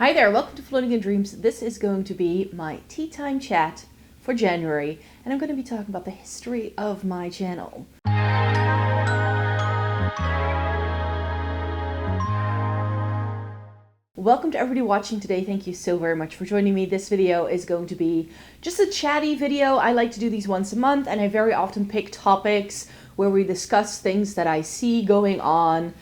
Hi there, welcome to Floating in Dreams. This is going to be my tea time chat for January, and I'm going to be talking about the history of my channel. Welcome to everybody watching today. Thank you so very much for joining me. This video is going to be just a chatty video. I like to do these once a month, and I very often pick topics where we discuss things that I see going on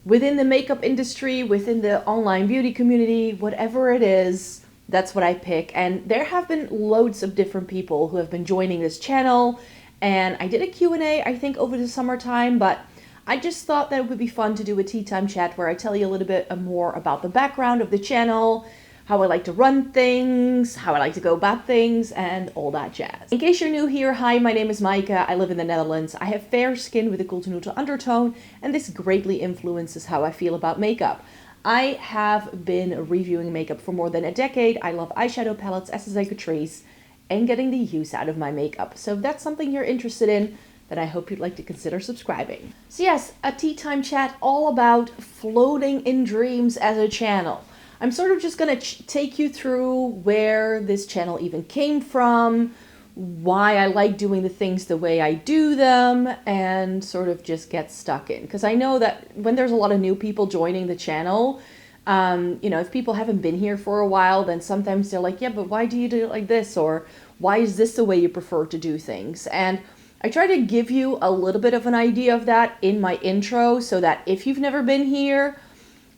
within the makeup industry, within the online beauty community, whatever it is, that's what I pick. And there have been loads of different people who have been joining this channel. And I did a Q&A, I think, over the summertime, but I just thought that it would be fun to do a tea time chat where I tell you a little bit more about the background of the channel, how I like to run things, how I like to go about things, and all that jazz. In case you're new here, hi, my name is Maaike. I live in the Netherlands. I have fair skin with a cool to neutral undertone, and this greatly influences how I feel about makeup. I have been reviewing makeup for more than a decade. I love eyeshadow palettes, as I could trace, and getting the use out of my makeup. So if that's something you're interested in, then I hope you'd like to consider subscribing. So yes, a tea time chat all about floating in dreams as a channel. I'm sort of just going to take you through where this channel even came from, why I like doing the things the way I do them, and sort of just get stuck in. Because I know that when there's a lot of new people joining the channel, if people haven't been here for a while, then sometimes they're like, yeah, but why do you do it like this? Or why is this the way you prefer to do things? And I try to give you a little bit of an idea of that in my intro so that if you've never been here,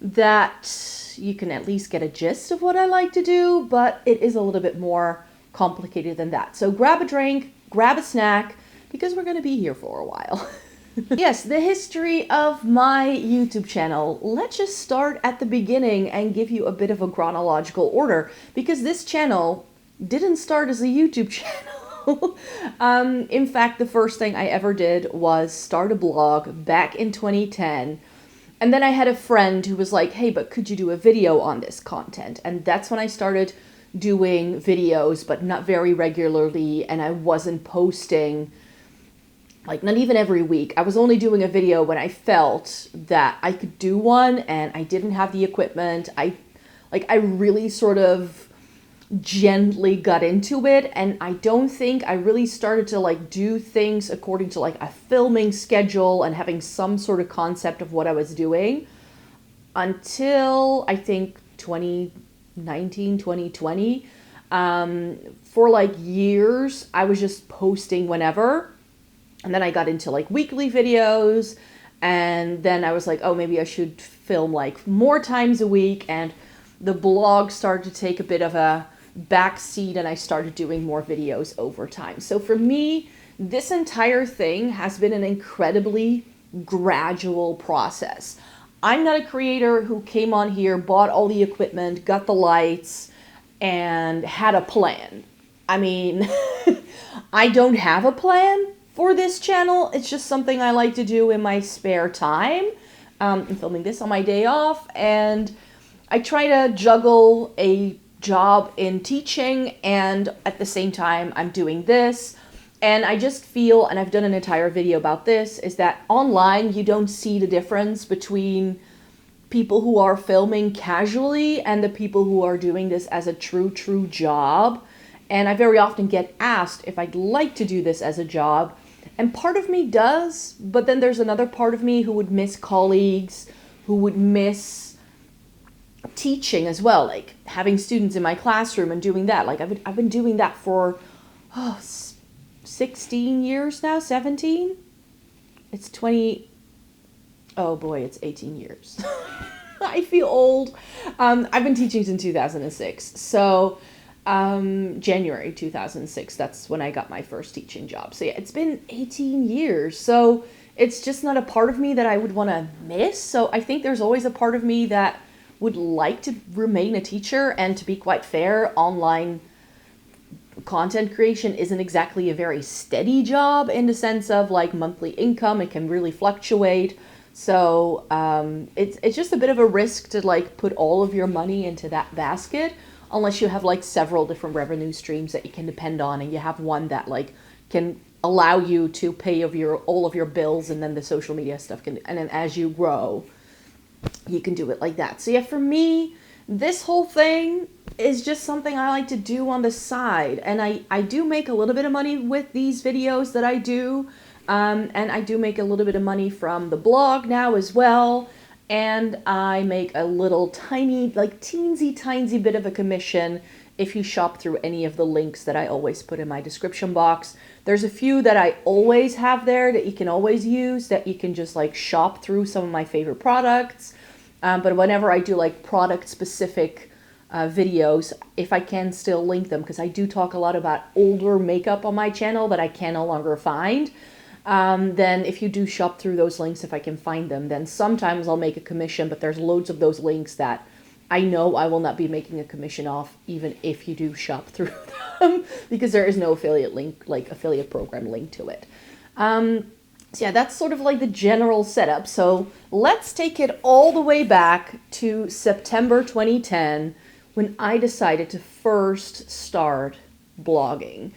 that you can at least get a gist of what I like to do, but it is a little bit more complicated than that. So grab a drink, grab a snack, because we're going to be here for a while. Yes, the history of my YouTube channel. Let's just start at the beginning and give you a bit of a chronological order, because this channel didn't start as a YouTube channel. In fact, the first thing I ever did was start a blog back in 2010. And then I had a friend who was like, hey, but could you do a video on this content? And that's when I started doing videos, but not very regularly. And I wasn't posting, like, not even every week. I was only doing a video when I felt that I could do one and I didn't have the equipment. I really sort of gently got into it, and I don't think I really started to do things according to a filming schedule and having some sort of concept of what I was doing until I think 2019, 2020. For years I was just posting whenever, and then I got into weekly videos, and then I was like, oh, maybe I should film more times a week, and the blog started to take a bit of a backseat, and I started doing more videos over time. So for me, this entire thing has been an incredibly gradual process. I'm not a creator who came on here, bought all the equipment, got the lights, and had a plan. I mean, I don't have a plan for this channel. It's just something I like to do in my spare time. I'm filming this on my day off, and I try to juggle a job in teaching, and at the same time I'm doing this. And I just feel, and I've done an entire video about this, is that online you don't see the difference between people who are filming casually and the people who are doing this as a true job. And I very often get asked if I'd like to do this as a job, and part of me does, but then there's another part of me who would miss colleagues, who would miss teaching as well, having students in my classroom and doing that. I've been doing that for 16 years now, 17. It's 20. Oh boy, it's 18 years. I feel old. I've been teaching since 2006. So January 2006, that's when I got my first teaching job. So yeah, it's been 18 years. So it's just not a part of me that I would want to miss. So I think there's always a part of me that would like to remain a teacher. And to be quite fair, online content creation isn't exactly a very steady job in the sense of monthly income. It can really fluctuate. So it's just a bit of a risk to put all of your money into that basket, unless you have several different revenue streams that you can depend on, and you have one that can allow you to pay all of your bills, and then the social media stuff can, and then as you grow, you can do it like that. So yeah, for me, this whole thing is just something I like to do on the side. And I do make a little bit of money with these videos that I do. And I do make a little bit of money from the blog now as well. And I make a little tiny, like teensy tiny bit of a commission if you shop through any of the links that I always put in my description box. There's a few that I always have there that you can always use, that you can just like shop through some of my favorite products. But whenever I do like product specific videos, if I can still link them, because I do talk a lot about older makeup on my channel that I can no longer find. Then if you do shop through those links, if I can find them, then sometimes I'll make a commission, but there's loads of those links that I know I will not be making a commission off, even if you do shop through them, because there is no affiliate link, like affiliate program link to it. So yeah, that's sort of like the general setup. So let's take it all the way back to September 2010, when I decided to first start blogging.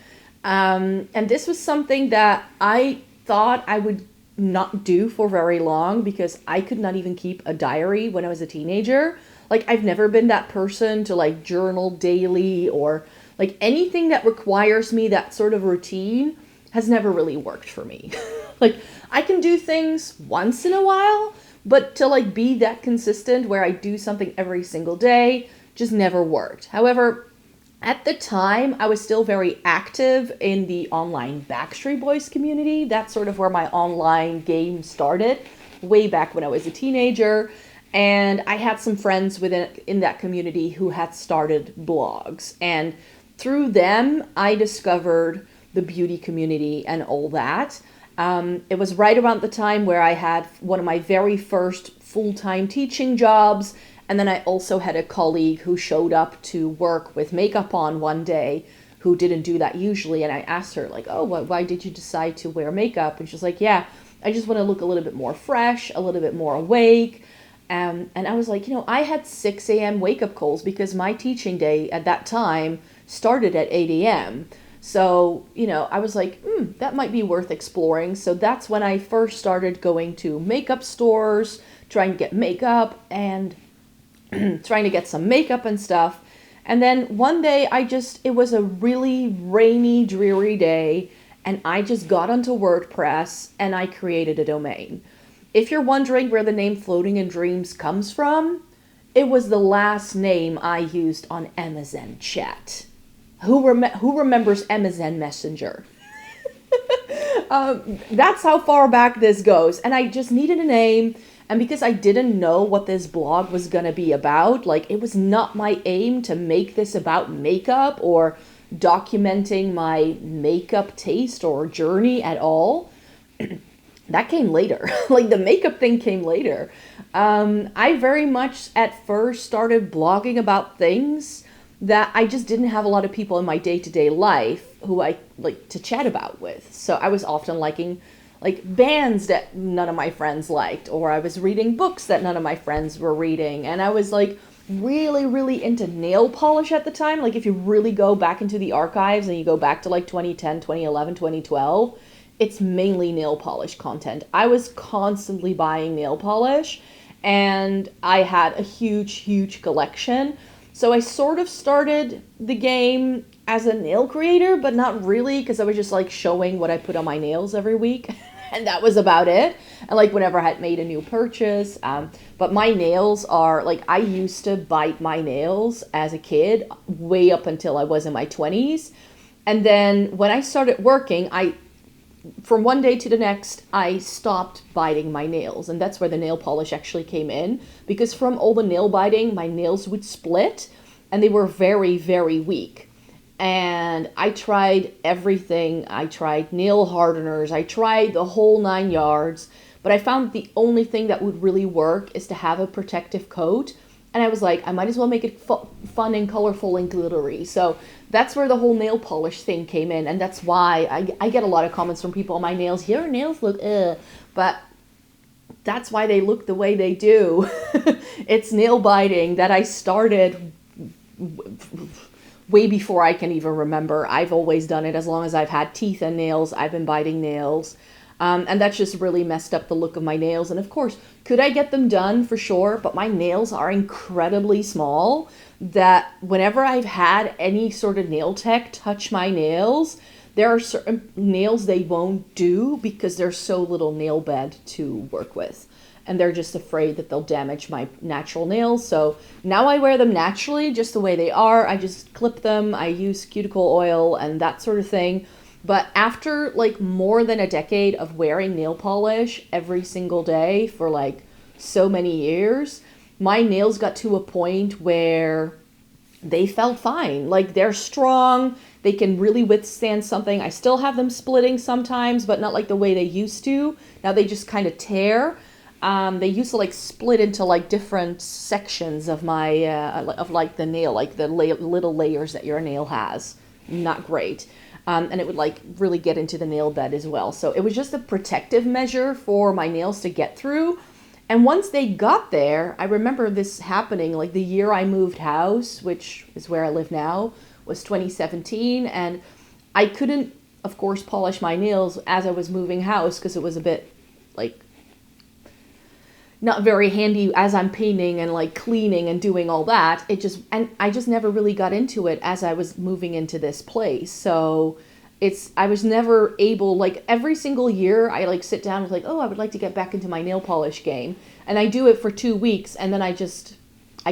And this was something that I thought I would not do for very long, because I could not even keep a diary when I was a teenager. Like, I've never been that person to like journal daily, or like anything that requires me that sort of routine has never really worked for me. Like, I can do things once in a while, but to like be that consistent where I do something every single day just never worked. However, at the time, I was still very active in the online Backstreet Boys community. That's sort of where my online game started, way back when I was a teenager. And I had some friends in that community who had started blogs. And through them, I discovered the beauty community and all that. It was right around the time where I had one of my very first full-time teaching jobs. And then I also had a colleague who showed up to work with makeup on one day, who didn't do that usually. And I asked her, like, oh, why did you decide to wear makeup? And she's like, yeah, I just want to look a little bit more fresh, a little bit more awake. And I was like, I had 6 a.m. wake-up calls, because my teaching day at that time started at 8 a.m. So, I was like, that might be worth exploring. So that's when I first started going to makeup stores, trying to get makeup and trying to get some makeup and stuff. And then one day it was a really rainy, dreary day, and I just got onto WordPress and I created a domain. If you're wondering where the name Floating in Dreams comes from, it was the last name I used on MSN chat. Who remembers MSN Messenger? That's how far back this goes. And I just needed a name. And because I didn't know what this blog was going to be about, like, it was not my aim to make this about makeup or documenting my makeup taste or journey at all. That came later. Like, the makeup thing came later. I very much at first started blogging about things that I just didn't have a lot of people in my day-to-day life who I like to chat about with. So I was often liking like bands that none of my friends liked, or I was reading books that none of my friends were reading. And I was like really, really into nail polish at the time. Like, if you really go back into the archives and you go back to like 2010, 2011, 2012, it's mainly nail polish content. I was constantly buying nail polish, and I had a huge, huge collection. So I sort of started the game as a nail creator, but not really, because I was just like showing what I put on my nails every week. And that was about it. And like whenever I had made a new purchase. But my nails are like, I used to bite my nails as a kid way up until I was in my 20s. And then when I started working, from one day to the next, I stopped biting my nails. And that's where the nail polish actually came in. Because from all the nail biting, my nails would split. And they were very, very weak. And I tried everything. I tried nail hardeners. I tried the whole 9 yards. But I found the only thing that would really work is to have a protective coat. And I was like, I might as well make it fun and colorful and glittery. So that's where the whole nail polish thing came in. And that's why I get a lot of comments from people on my nails. Your nails look but that's why they look the way they do. It's nail biting that I started way before I can even remember. I've always done it as long as I've had teeth and nails. I've been biting nails. And that's just really messed up the look of my nails. And of course, could I get them done? For sure, but my nails are incredibly small that whenever I've had any sort of nail tech touch my nails, there are certain nails they won't do because there's so little nail bed to work with. And they're just afraid that they'll damage my natural nails. So now I wear them naturally, just the way they are. I just clip them, I use cuticle oil and that sort of thing. But after like more than a decade of wearing nail polish every single day for like so many years, my nails got to a point where they felt fine. Like they're strong, they can really withstand something. I still have them splitting sometimes, but not like the way they used to. Now they just kind of tear. They used to like split into like different sections of my, of like the nail, like the little layers that your nail has. Not great. And it would like really get into the nail bed as well. So it was just a protective measure for my nails to get through. And once they got there, I remember this happening like the year I moved house, which is where I live now, was 2017. And I couldn't, of course, polish my nails as I was moving house because it was a bit like not very handy as I'm painting and like cleaning and doing all that. And I just never really got into it as I was moving into this place. So I was never able, like every single year I like sit down and like, oh, I would like to get back into my nail polish game. And I do it for 2 weeks and then I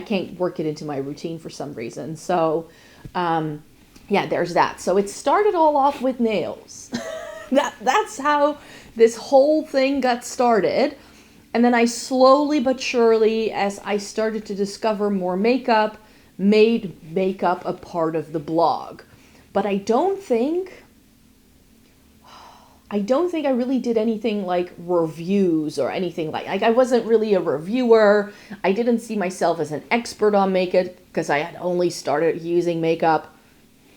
can't work it into my routine for some reason. So, yeah, there's that. So it started all off with nails. That's how this whole thing got started. And then I slowly but surely, as I started to discover more makeup, made makeup a part of the blog. But I don't think I really did anything like reviews or anything like I wasn't really a reviewer. I didn't see myself as an expert on makeup because I had only started using makeup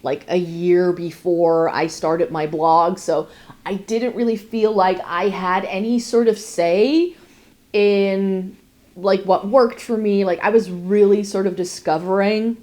like a year before I started my blog. So I didn't really feel like I had any sort of say in like what worked for me. Like I was really sort of discovering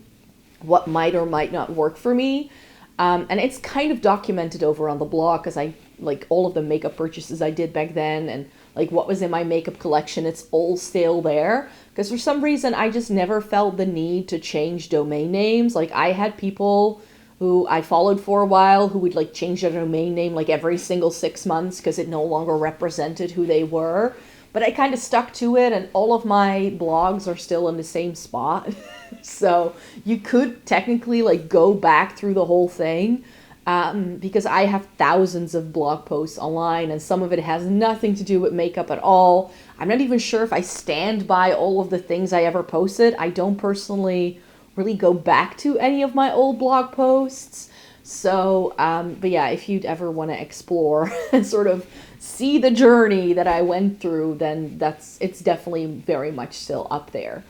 what might or might not work for me. And it's kind of documented over on the blog because I like all of the makeup purchases I did back then and like what was in my makeup collection. It's all still there because for some reason I just never felt the need to change domain names. Like I had people who I followed for a while who would like change their domain name like every single 6 months because it no longer represented who they were. But I kind of stuck to it and all of my blogs are still in the same spot. So you could technically like go back through the whole thing because I have thousands of blog posts online and some of it has nothing to do with makeup at all. I'm not even sure if I stand by all of the things I ever posted. I don't personally really go back to any of my old blog posts. So, but yeah, if you'd ever want to explore and sort of see the journey that I went through, then it's definitely very much still up there.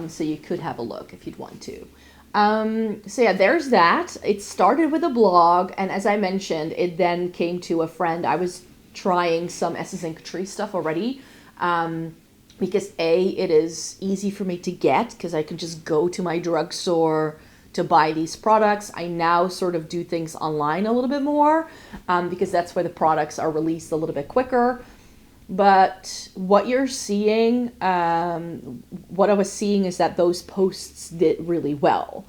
So you could have a look if you'd want to. So yeah, there's that. It started with a blog, and as I mentioned, it then came to a friend. I was trying some Essence and Couture stuff already, because it is easy for me to get, because I can just go to my drugstore to buy these products. I now sort of do things online a little bit more, because that's where the products are released a little bit quicker. But what you're seeing, what I was seeing is that those posts did really well.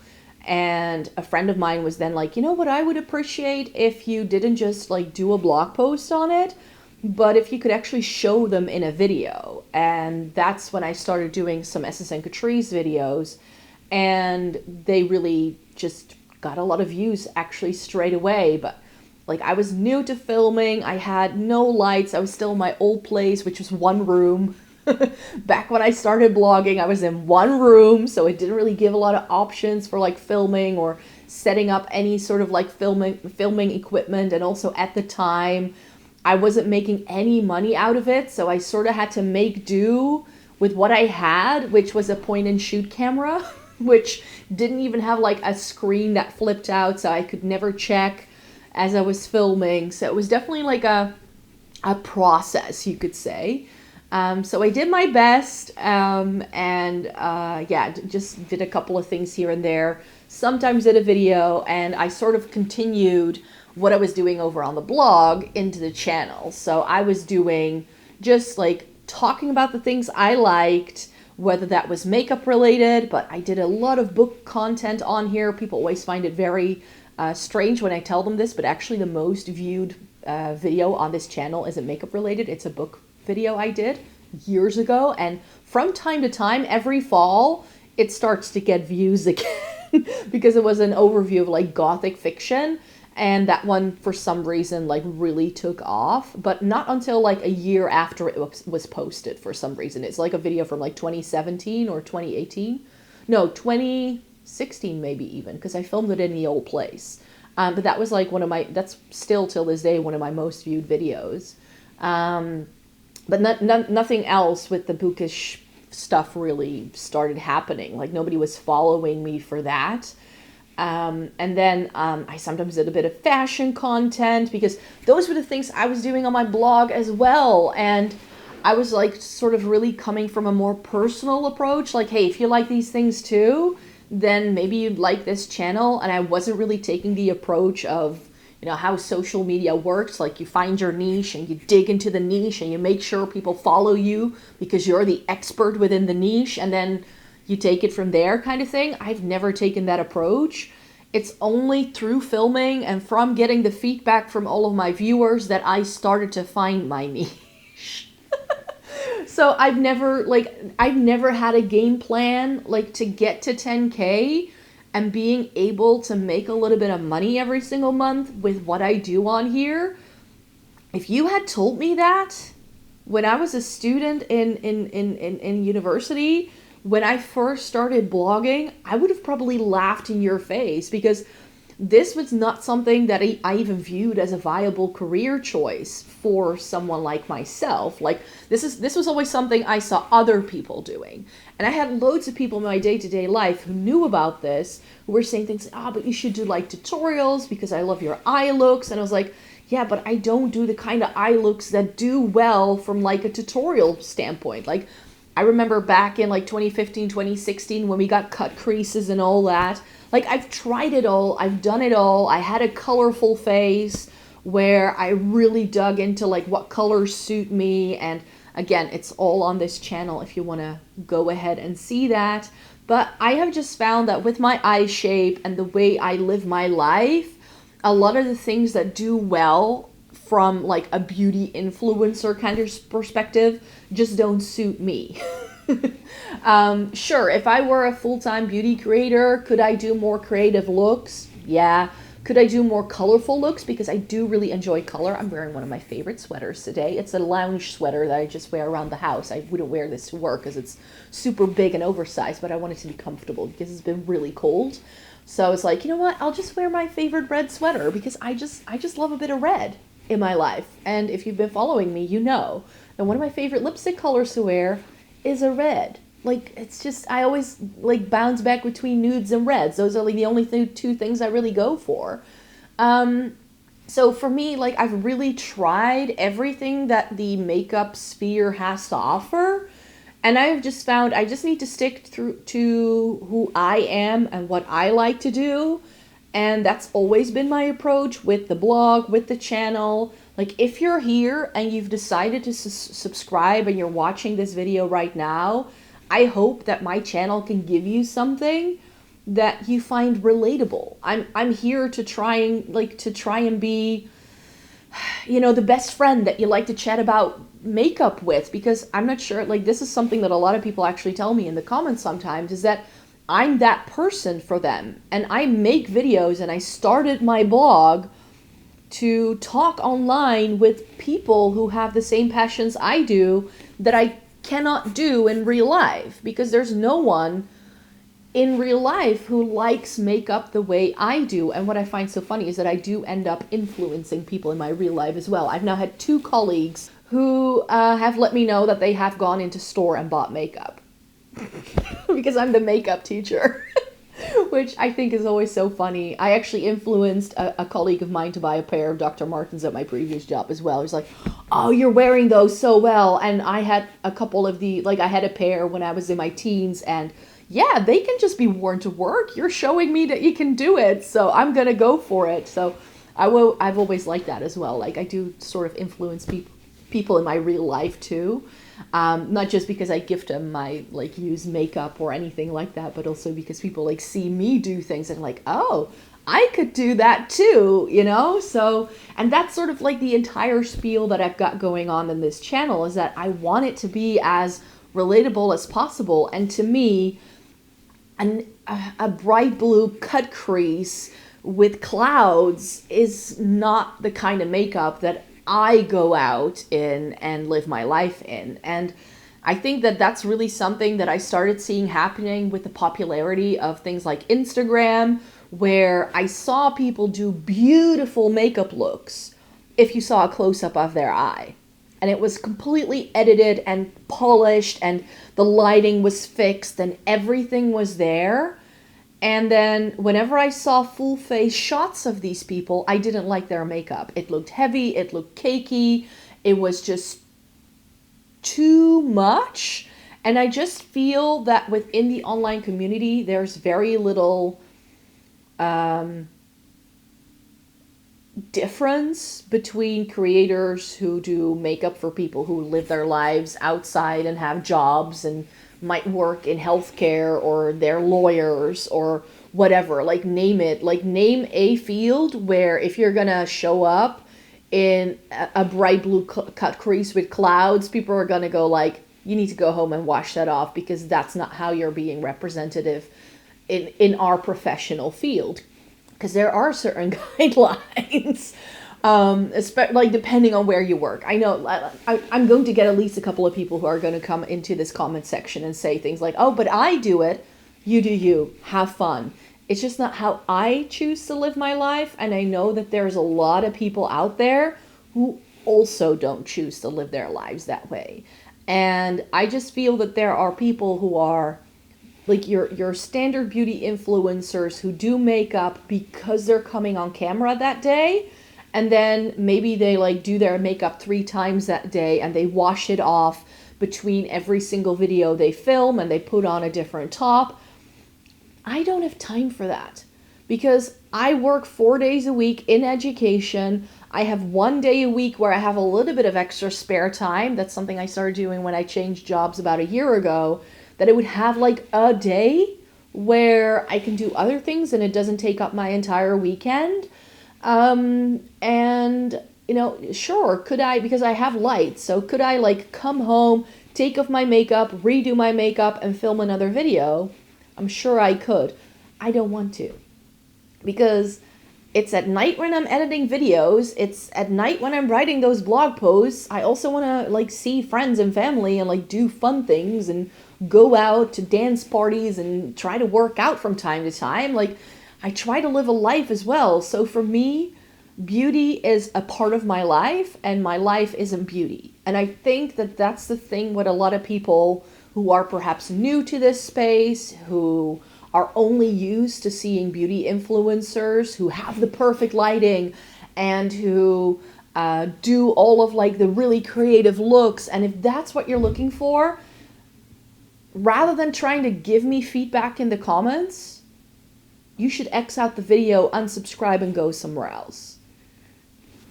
And a friend of mine was then like, you know what I would appreciate if you didn't just like do a blog post on it, but if you could actually show them in a video. And that's when I started doing some Essence and Couture's videos, and they really just got a lot of views actually straight away. But like I was new to filming, I had no lights, I was still in my old place, which was one room. Back when I started blogging, I was in one room, so it didn't really give a lot of options for like filming or setting up any sort of like filming equipment. And also at the time, I wasn't making any money out of it, so I sort of had to make do with what I had, which was a point and shoot camera, which didn't even have like a screen that flipped out, so I could never check as I was filming. So it was definitely like a process, you could say. So I did my best, yeah, just did a couple of things here and there. Sometimes did a video, and I sort of continued what I was doing over on the blog into the channel. So I was doing just like talking about the things I liked, whether that was makeup related, but I did a lot of book content on here. People always find it very strange when I tell them this, but actually the most viewed video on this channel isn't makeup related. It's a book video I did years ago, and from time to time, every fall, it starts to get views again because it was an overview of like gothic fiction, and that one for some reason like really took off, but not until like a year after it was posted for some reason. It's like a video from like 2017 or 2018. No, 2016 maybe even, because I filmed it in the old place. But that was like that's still till this day one of my most viewed videos. But nothing else with the bookish stuff really started happening. Like nobody was following me for that. And then I sometimes did a bit of fashion content because those were the things I was doing on my blog as well. And I was like sort of really coming from a more personal approach. Like, hey, if you like these things too, then maybe you'd like this channel. And I wasn't really taking the approach of, you know, how social media works. Like you find your niche and you dig into the niche and you make sure people follow you because you're the expert within the niche, and then you take it from there kind of thing. I've never taken that approach. It's only through filming and from getting the feedback from all of my viewers that I started to find my niche. So I've never had a game plan like to get to 10K and being able to make a little bit of money every single month with what I do on here. If you had told me that when I was a student in university, when I first started blogging, I would have probably laughed in your face, because this was not something that I even viewed as a viable career choice for someone like myself. Like this was always something I saw other people doing. And I had loads of people in my day-to-day life who knew about this, who were saying things, but you should do like tutorials because I love your eye looks. And I was like, yeah, but I don't do the kind of eye looks that do well from like a tutorial standpoint. Like I remember back in like 2015, 2016 when we got cut creases and all that. Like I've tried it all, I've done it all. I had a colorful phase where I really dug into like what colors suit me. And again, it's all on this channel if you want to go ahead and see that. But I have just found that with my eye shape and the way I live my life, a lot of the things that do well from like a beauty influencer kind of perspective just don't suit me. Sure, if I were a full-time beauty creator, could I do more creative looks? Yeah. Could I do more colorful looks? Because I do really enjoy color. I'm wearing one of my favorite sweaters today. It's a lounge sweater that I just wear around the house. I wouldn't wear this to work because it's super big and oversized, but I want it to be comfortable because it's been really cold. So I was like, you know what? I'll just wear my favorite red sweater because I just love a bit of red in my life. And if you've been following me, you know. And one of my favorite lipstick colors to wear is a red. Like, it's just, I always like bounce back between nudes and reds. Those are like the only two things I really go for. So for me, like, I've really tried everything that the makeup sphere has to offer. And I've just found I just need to stick to who I am and what I like to do. And that's always been my approach with the blog, with the channel. Like, if you're here and you've decided to subscribe and you're watching this video right now, I hope that my channel can give you something that you find relatable. I'm here to try and be, you know, the best friend that you like to chat about makeup with, because I'm not sure, like, this is something that a lot of people actually tell me in the comments sometimes, is that I'm that person for them. And I make videos, and I started my blog to talk online with people who have the same passions I do that I cannot do in real life, because there's no one in real life who likes makeup the way I do. And what I find so funny is that I do end up influencing people in my real life as well. I've now had 2 colleagues who have let me know that they have gone into store and bought makeup because I'm the makeup teacher. Which I think is always so funny. I actually influenced a colleague of mine to buy a pair of Dr. Martens at my previous job as well. He's like, oh, you're wearing those so well. And I had a couple of I had a pair when I was in my teens, and yeah, they can just be worn to work. You're showing me that you can do it, so I'm gonna go for it. So I've always liked that as well. Like I do sort of influence people in my real life too. Not just because I gift them my like use makeup or anything like that, but also because people like see me do things and like, oh, I could do that too, you know? So, and that's sort of like the entire spiel that I've got going on in this channel, is that I want it to be as relatable as possible. And to me, a bright blue cut crease with clouds is not the kind of makeup that I go out in and live my life in. And I think that that's really something that I started seeing happening with the popularity of things like Instagram, where I saw people do beautiful makeup looks if you saw a close-up of their eye. And it was completely edited and polished, and the lighting was fixed and everything was there. And then whenever I saw full face shots of these people, I didn't like their makeup. It looked heavy, it looked cakey, it was just too much. And I just feel that within the online community, there's very little difference between creators who do makeup for people who live their lives outside and have jobs and might work in healthcare, or they're lawyers or whatever, like name it, like name a field where if you're gonna show up in a bright blue cut crease with clouds, people are gonna go like, you need to go home and wash that off, because that's not how you're being representative in our professional field. Because there are certain guidelines, like depending on where you work. I know I'm going to get at least a couple of people who are going to come into this comment section and say things like, oh, but I do it. You do you. Have fun. It's just not how I choose to live my life. And I know that there's a lot of people out there who also don't choose to live their lives that way. And I just feel that there are people who are like your standard beauty influencers who do makeup because they're coming on camera that day, and then maybe they like do their makeup 3 times that day and they wash it off between every single video they film and they put on a different top. I don't have time for that, because I work 4 days a week in education. I have 1 day a week where I have a little bit of extra spare time. That's something I started doing when I changed jobs about a year ago, that I would have like a day where I can do other things and it doesn't take up my entire weekend. And, you know, sure, could I, because I have lights, so could I like come home, take off my makeup, redo my makeup, and film another video? I'm sure I could. I don't want to, because it's at night when I'm editing videos. It's at night when I'm writing those blog posts. I also want to like see friends and family and like do fun things and go out to dance parties and try to work out from time to time. Like I try to live a life as well. So for me, beauty is a part of my life, and my life isn't beauty. And I think that that's the thing with a lot of people who are perhaps new to this space, who are only used to seeing beauty influencers who have the perfect lighting and who do all of like the really creative looks. And if that's what you're looking for, rather than trying to give me feedback in the comments, you should X out the video, unsubscribe, and go somewhere else.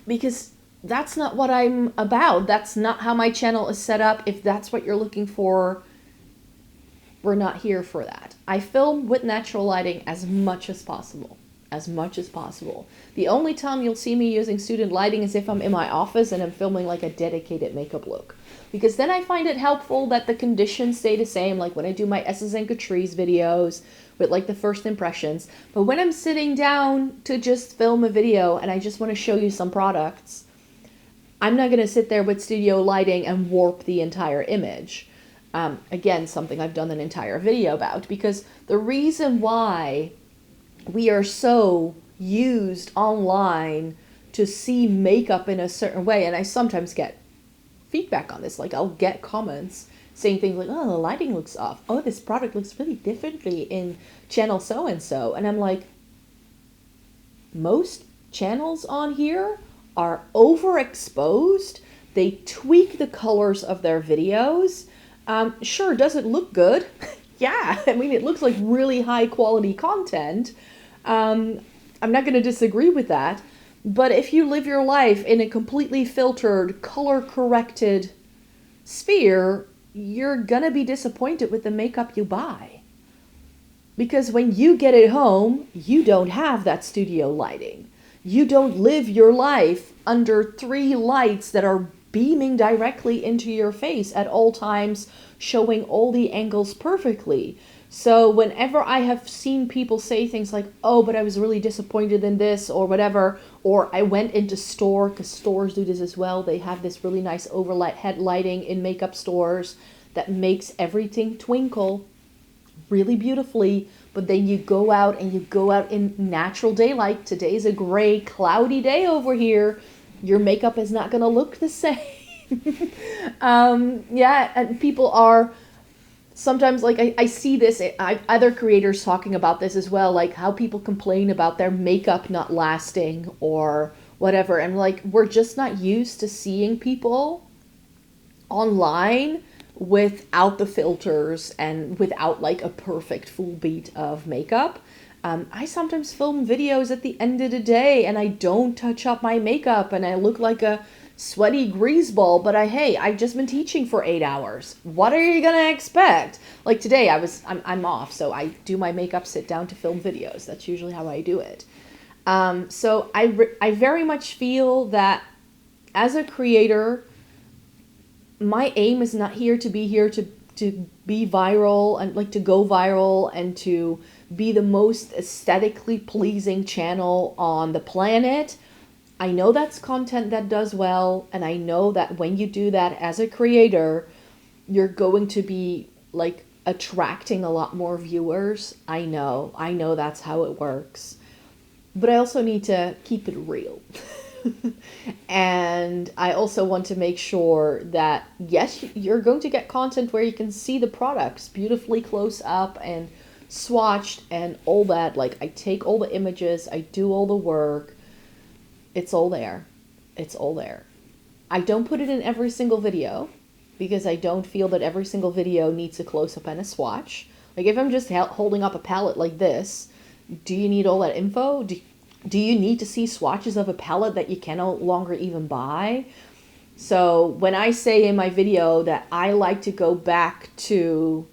Because that's not what I'm about. That's not how my channel is set up. If that's what you're looking for, we're not here for that. I film with natural lighting as much as possible. As much as possible. The only time you'll see me using student lighting is if I'm in my office and I'm filming like a dedicated makeup look. Because then I find it helpful that the conditions stay the same, like when I do my Esses and Catrice videos with like the first impressions. But when I'm sitting down to just film a video and I just want to show you some products, I'm not going to sit there with studio lighting and warp the entire image. Again, something I've done an entire video about, because the reason why we are so used online to see makeup in a certain way, and I sometimes get feedback on this, like I'll get comments saying things like, oh, the lighting looks off. Oh, this product looks really differently in channel so-and-so. And I'm like, most channels on here are overexposed. They tweak the colors of their videos. Sure, does it look good? Yeah, I mean, it looks like really high quality content. I'm not going to disagree with that. But if you live your life in a completely filtered, color-corrected sphere, you're gonna be disappointed with the makeup you buy. Because when you get it home, you don't have that studio lighting. You don't live your life under 3 lights that are beaming directly into your face at all times, showing all the angles perfectly. So whenever I have seen people say things like, oh, but I was really disappointed in this or whatever, or I went into store, because stores do this as well. They have this really nice overhead lighting in makeup stores that makes everything twinkle really beautifully. But then you go out in natural daylight. Today's a gray, cloudy day over here. Your makeup is not going to look the same. Yeah, and people are sometimes, like, I see this, other creators talking about this as well, like how people complain about their makeup not lasting or whatever. And like, we're just not used to seeing people online without the filters and without like a perfect full beat of makeup. I sometimes film videos at the end of the day and I don't touch up my makeup and I look like a sweaty greaseball, but I've just been teaching for 8 hours. What are you gonna expect? Like today I'm off, so I do my makeup, sit down to film videos. That's usually how I do it. So I very much feel that as a creator, my aim is not here to be viral and like to go viral and to be the most aesthetically pleasing channel on the planet. I know that's content that does well, and I know that when you do that as a creator, you're going to be like attracting a lot more viewers. I know that's how it works. But I also need to keep it real. And I also want to make sure that, yes, you're going to get content where you can see the products beautifully close up and swatched and all that. Like, I take all the images, I do all the work. It's all there. It's all there. I don't put it in every single video because I don't feel that every single video needs a close-up and a swatch. Like, if I'm just holding up a palette like this, do you need all that info? Do you need to see swatches of a palette that you can no longer even buy? So when I say in my video that I like to go back to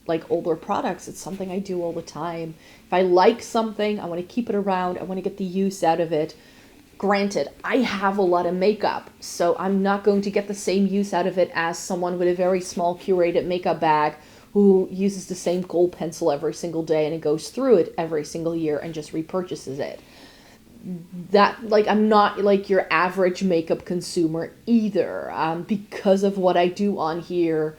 like older products, it's something I do all the time. If I like something, I want to keep it around. I want to get the use out of it. Granted, I have a lot of makeup, so I'm not going to get the same use out of it as someone with a very small curated makeup bag who uses the same gold pencil every single day and it goes through it every single year and just repurchases it. That, like, I'm not like your average makeup consumer either. Because of what I do on here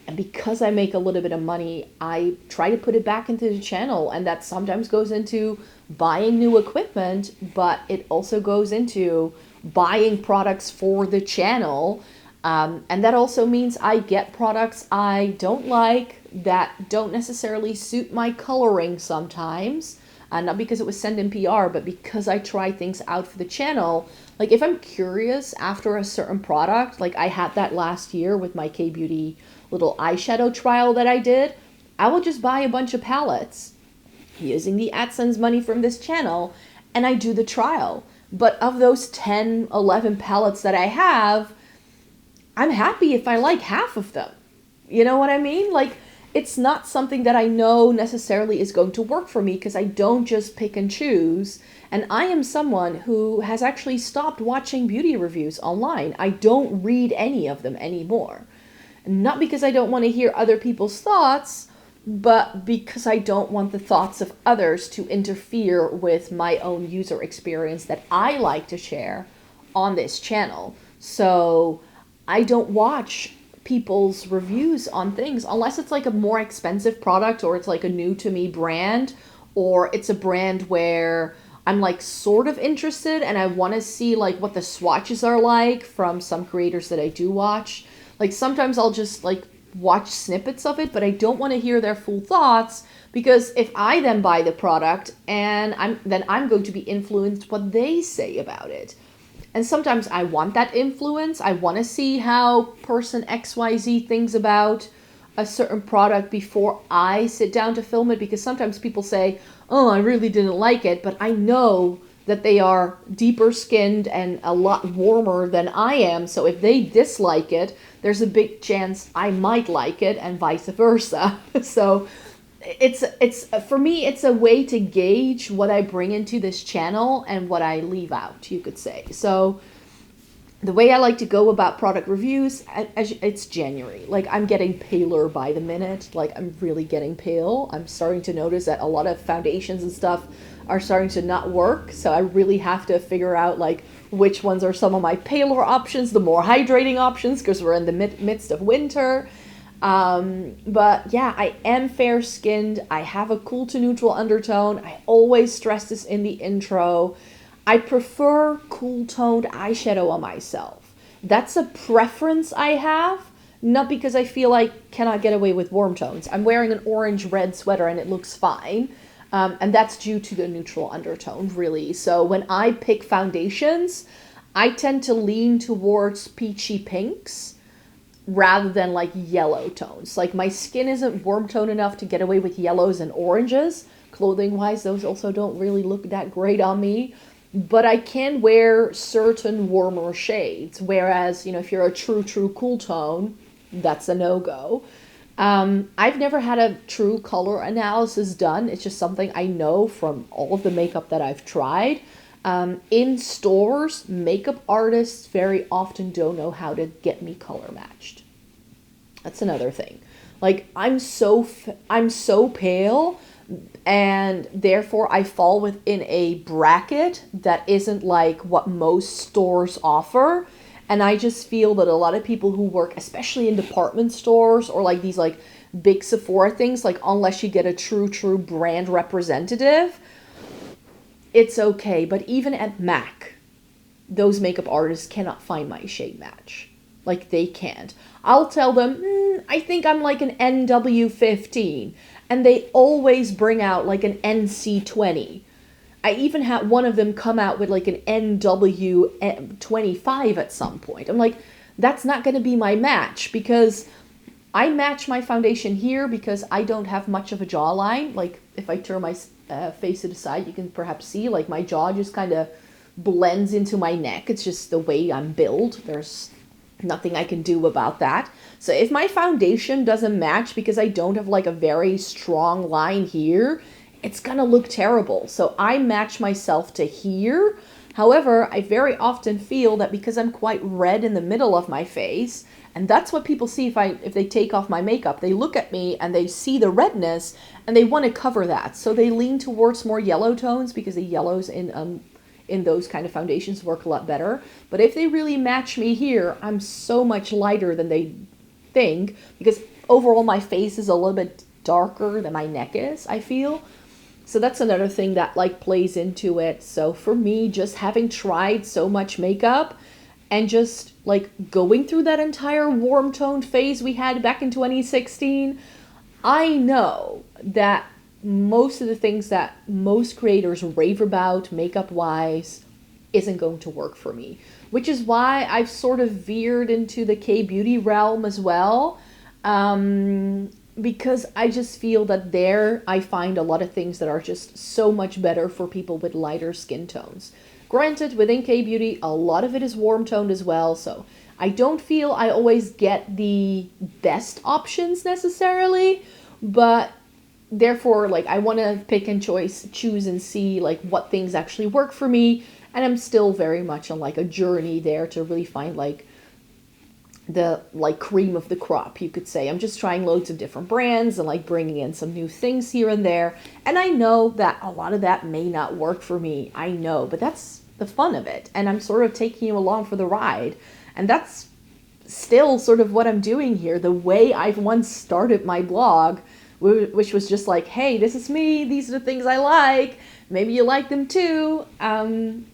and because I make a little bit of money, I try to put it back into the channel, and that sometimes goes into buying new equipment, but it also goes into buying products for the channel. And that also means I get products I don't like that don't necessarily suit my coloring sometimes. Not because it was sent in PR, but because I try things out for the channel. Like, if I'm curious after a certain product, like I had that last year with my K-Beauty little eyeshadow trial that I did, I will just buy a bunch of palettes using the AdSense money from this channel, and I do the trial. But of those 10, 11 palettes that I have, I'm happy if I like half of them. You know what I mean? Like, it's not something that I know necessarily is going to work for me because I don't just pick and choose. And I am someone who has actually stopped watching beauty reviews online. I don't read any of them anymore. Not because I don't want to hear other people's thoughts, but because I don't want the thoughts of others to interfere with my own user experience that I like to share on this channel. So I don't watch people's reviews on things unless it's like a more expensive product, or it's like a new to me brand, or it's a brand where I'm like sort of interested and I want to see like what the swatches are like from some creators that I do watch. Like, sometimes I'll just like watch snippets of it, but I don't want to hear their full thoughts, because if I then buy the product and I'm going to be influenced what they say about it. And sometimes I want that influence. I want to see how person XYZ thinks about a certain product before I sit down to film it, because sometimes people say, oh, I really didn't like it, but I know that they are deeper skinned and a lot warmer than I am. So if they dislike it, there's a big chance I might like it, and vice versa. So it's for me, it's a way to gauge what I bring into this channel and what I leave out, you could say. So the way I like to go about product reviews, it's January. Like, I'm getting paler by the minute. Like, I'm really getting pale. I'm starting to notice that a lot of foundations and stuff are starting to not work. So I really have to figure out, like, which ones are some of my paler options, the more hydrating options, because we're in the midst of winter. But yeah, I am fair-skinned. I have a cool to neutral undertone. I always stress this in the intro. I prefer cool-toned eyeshadow on myself. That's a preference I have, not because I feel I cannot get away with warm tones. I'm wearing an orange-red sweater and it looks fine, and that's due to the neutral undertone, really. So when I pick foundations, I tend to lean towards peachy pinks rather than like yellow tones. Like, my skin isn't warm tone enough to get away with yellows and oranges. Clothing-wise, those also don't really look that great on me. But I can wear certain warmer shades, whereas, you know, if you're a true cool tone, that's a no-go. I've never had a true color analysis done. It's just something I know from all of the makeup that I've tried. In stores, makeup artists very often don't know how to get me color matched. That's another thing. Like, I'm so pale, and therefore I fall within a bracket that isn't like what most stores offer. And I just feel that a lot of people who work, especially in department stores or like these like big Sephora things, like, unless you get a true brand representative, it's okay. But even at MAC, those makeup artists cannot find my shade match. Like, they can't. I'll tell them, I think I'm like an NW15. And they always bring out like an NC20. I even had one of them come out with like an NW25 at some point. I'm like, that's not going to be my match, because I match my foundation here because I don't have much of a jawline. Like, if I turn my face to the side, you can perhaps see like my jaw just kind of blends into my neck. It's just the way I'm built. There's nothing I can do about that. So if my foundation doesn't match because I don't have like a very strong line here, it's gonna look terrible. So I match myself to here. However, I very often feel that because I'm quite red in the middle of my face, and that's what people see if they take off my makeup, they look at me and they see the redness and they want to cover that. So they lean towards more yellow tones because the yellows in those kind of foundations work a lot better. But if they really match me here, I'm so much lighter than they think, because overall my face is a little bit darker than my neck is, I feel. So that's another thing that like plays into it. So for me, just having tried so much makeup and just like going through that entire warm toned phase we had back in 2016, I know that most of the things that most creators rave about makeup wise isn't going to work for me, which is why I've sort of veered into the K-beauty realm as well, because I just feel that there I find a lot of things that are just so much better for people with lighter skin tones. Granted, within K-beauty, a lot of it is warm toned as well, so I don't feel I always get the best options necessarily, but therefore, like, I want to pick and choose and see like what things actually work for me. And I'm still very much on like a journey there to really find like the like cream of the crop, you could say. I'm just trying loads of different brands and like bringing in some new things here and there. And I know that a lot of that may not work for me. I know, but that's the fun of it. And I'm sort of taking you along for the ride. And that's still sort of what I'm doing here. The way I've once started my blog, which was just like, hey, this is me, these are the things I like, maybe you like them too. And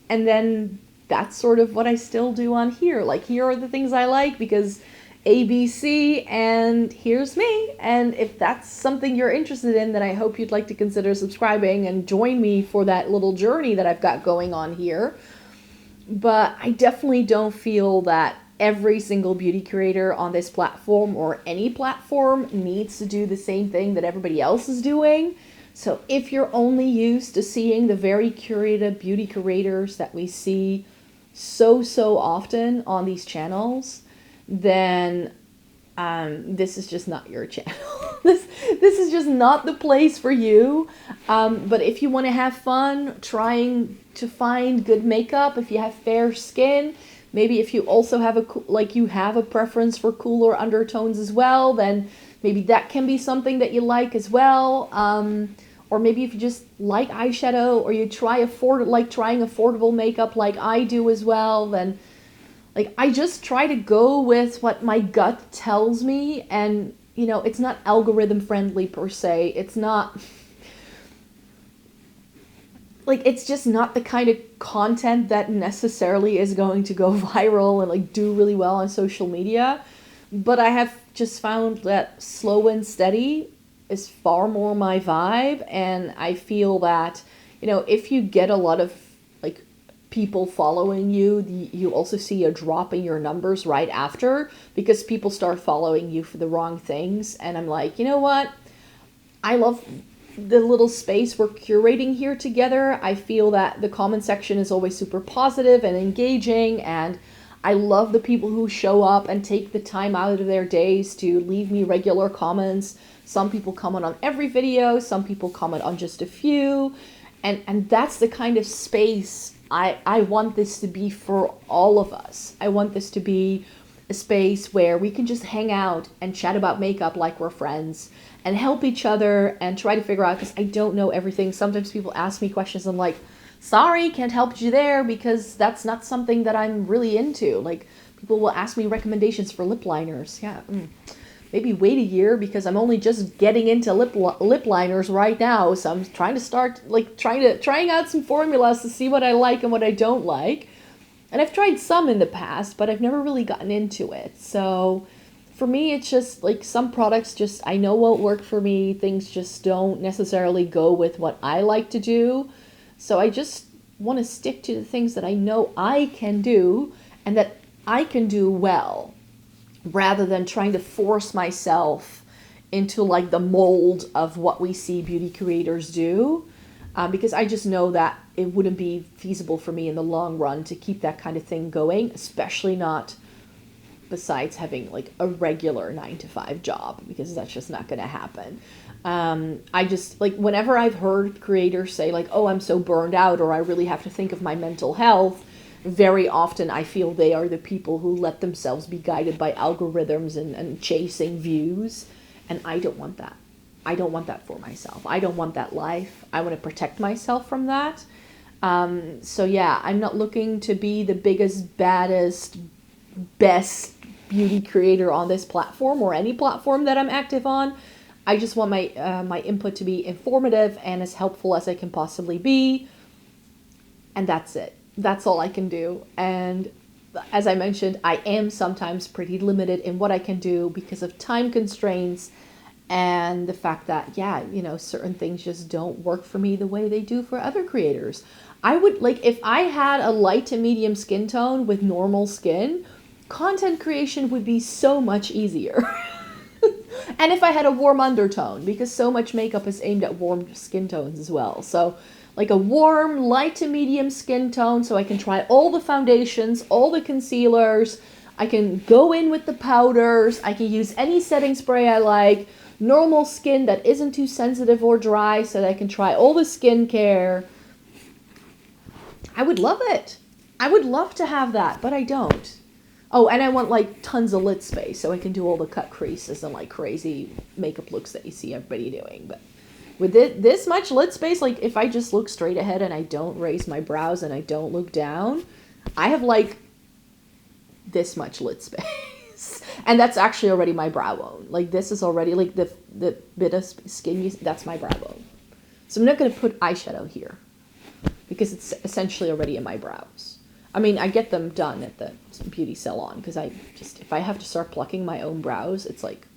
then that's sort of what I still do on here. Like, here are the things I like because ABC, and here's me. And if that's something you're interested in, then I hope you'd like to consider subscribing and join me for that little journey that I've got going on here. But I definitely don't feel that every single beauty creator on this platform or any platform needs to do the same thing that everybody else is doing. So if you're only used to seeing the very curated beauty curators that we see so often on these channels, then this is just not your channel. This is just not the place for you. But if you want to have fun trying to find good makeup, if you have fair skin, maybe if you also have a preference for cooler undertones as well, then maybe that can be something that you like as well. Or maybe if you just like eyeshadow, or you trying affordable makeup like I do as well, then like I just try to go with what my gut tells me. And you know, it's not algorithm friendly per se. It's not like, it's just not the kind of content that necessarily is going to go viral and like do really well on social media. But I have just found that slow and steady is far more my vibe. And I feel that, you know, if you get a lot of like people following you, you also see a drop in your numbers right after, because people start following you for the wrong things. And I'm like, you know what? I love the little space we're curating here together. I feel that the comment section is always super positive and engaging, and I love the people who show up and take the time out of their days to leave me regular comments. Some people comment on every video, some people comment on just a few, and that's the kind of space I want this to be for all of us. I want this to be a space where we can just hang out and chat about makeup like we're friends, and help each other and try to figure out, because I don't know everything. Sometimes people ask me questions, I'm like, sorry, can't help you there, because that's not something that I'm really into. Like, people will ask me recommendations for lip liners. Yeah, maybe wait a year, because I'm only just getting into lip liners right now. So I'm trying to start, like, trying out some formulas to see what I like and what I don't like. And I've tried some in the past, but I've never really gotten into it. So for me, it's just like some products just, I know won't work for me. Things just don't necessarily go with what I like to do. So I just want to stick to the things that I know I can do and that I can do well, rather than trying to force myself into like the mold of what we see beauty creators do. Because I just know that it wouldn't be feasible for me in the long run to keep that kind of thing going, especially not besides having like a regular 9-to-5 job, because that's just not going to happen. I just like, whenever I've heard creators say like, oh, I'm so burned out, or I really have to think of my mental health, very often I feel they are the people who let themselves be guided by algorithms and chasing views. And I don't want that. I don't want that for myself. I don't want that life. I want to protect myself from that. So yeah, I'm not looking to be the biggest, baddest, best beauty creator on this platform or any platform that I'm active on. I just want my input to be informative and as helpful as I can possibly be. And that's it. That's all I can do. And as I mentioned, I am sometimes pretty limited in what I can do because of time constraints and the fact that, yeah, you know, certain things just don't work for me the way they do for other creators. I would, like, if I had a light to medium skin tone with normal skin, content creation would be so much easier. And if I had a warm undertone, because so much makeup is aimed at warm skin tones as well. So like a warm, light to medium skin tone, so I can try all the foundations, all the concealers. I can go in with the powders. I can use any setting spray I like. Normal skin that isn't too sensitive or dry, so that I can try all the skincare. I would love it. I would love to have that, but I don't. Oh, and I want like tons of lid space so I can do all the cut creases and like crazy makeup looks that you see everybody doing. But with this much lid space, like if I just look straight ahead and I don't raise my brows and I don't look down, I have like this much lid space. And that's actually already my brow bone. Like this is already like the bit of skin, that's my brow bone. So I'm not going to put eyeshadow here because it's essentially already in my brows. I mean, I get them done at the beauty salon because I just, if I have to start plucking my own brows, it's like,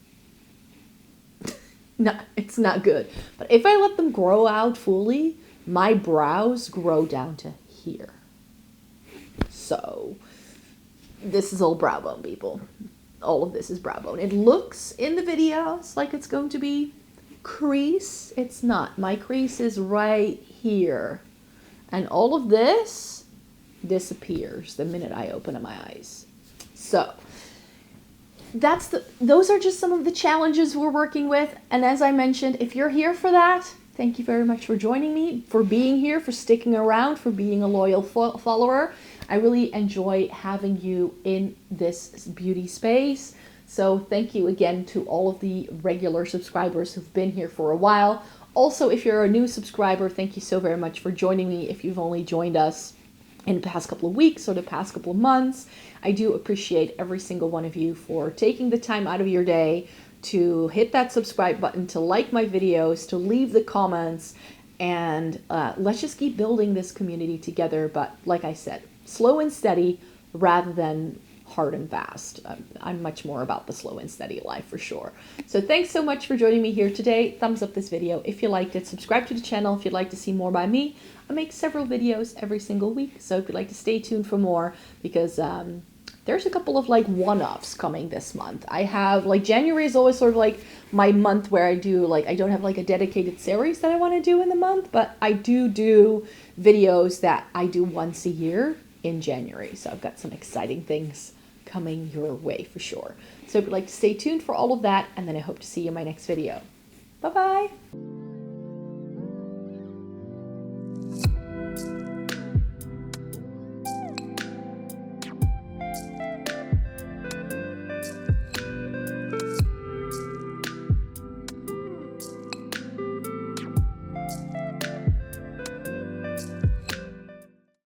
no, it's not good. But if I let them grow out fully, my brows grow down to here. So this is all brow bone, people. All of this is brow bone. It looks in the videos like it's going to be crease. It's not. My crease is right here. And all of this disappears the minute I open up my eyes. So those are just some of the challenges we're working with. And as I mentioned, if you're here for that, thank you very much for joining me, for being here, for sticking around, for being a loyal follower. I really enjoy having you in this beauty space. So thank you again to all of the regular subscribers who've been here for a while. Also, if you're a new subscriber, thank you so very much for joining me. If you've only joined us in the past couple of weeks or the past couple of months, I do appreciate every single one of you for taking the time out of your day to hit that subscribe button, to like my videos, to leave the comments, and let's just keep building this community together. But like I said, slow and steady rather than hard and fast. I'm much more about the slow and steady life for sure. So thanks so much for joining me here today. Thumbs up this video if you liked it. Subscribe to the channel if you'd like to see more by me. I make several videos every single week, so if you'd like to stay tuned for more, because there's a couple of like one-offs coming this month. I have like January is always sort of like my month where I do like, I don't have like a dedicated series that I want to do in the month, but I do videos that I do once a year in January. So I've got some exciting things coming your way for sure. So if you'd like to stay tuned for all of that, and then I hope to see you in my next video. Bye-bye.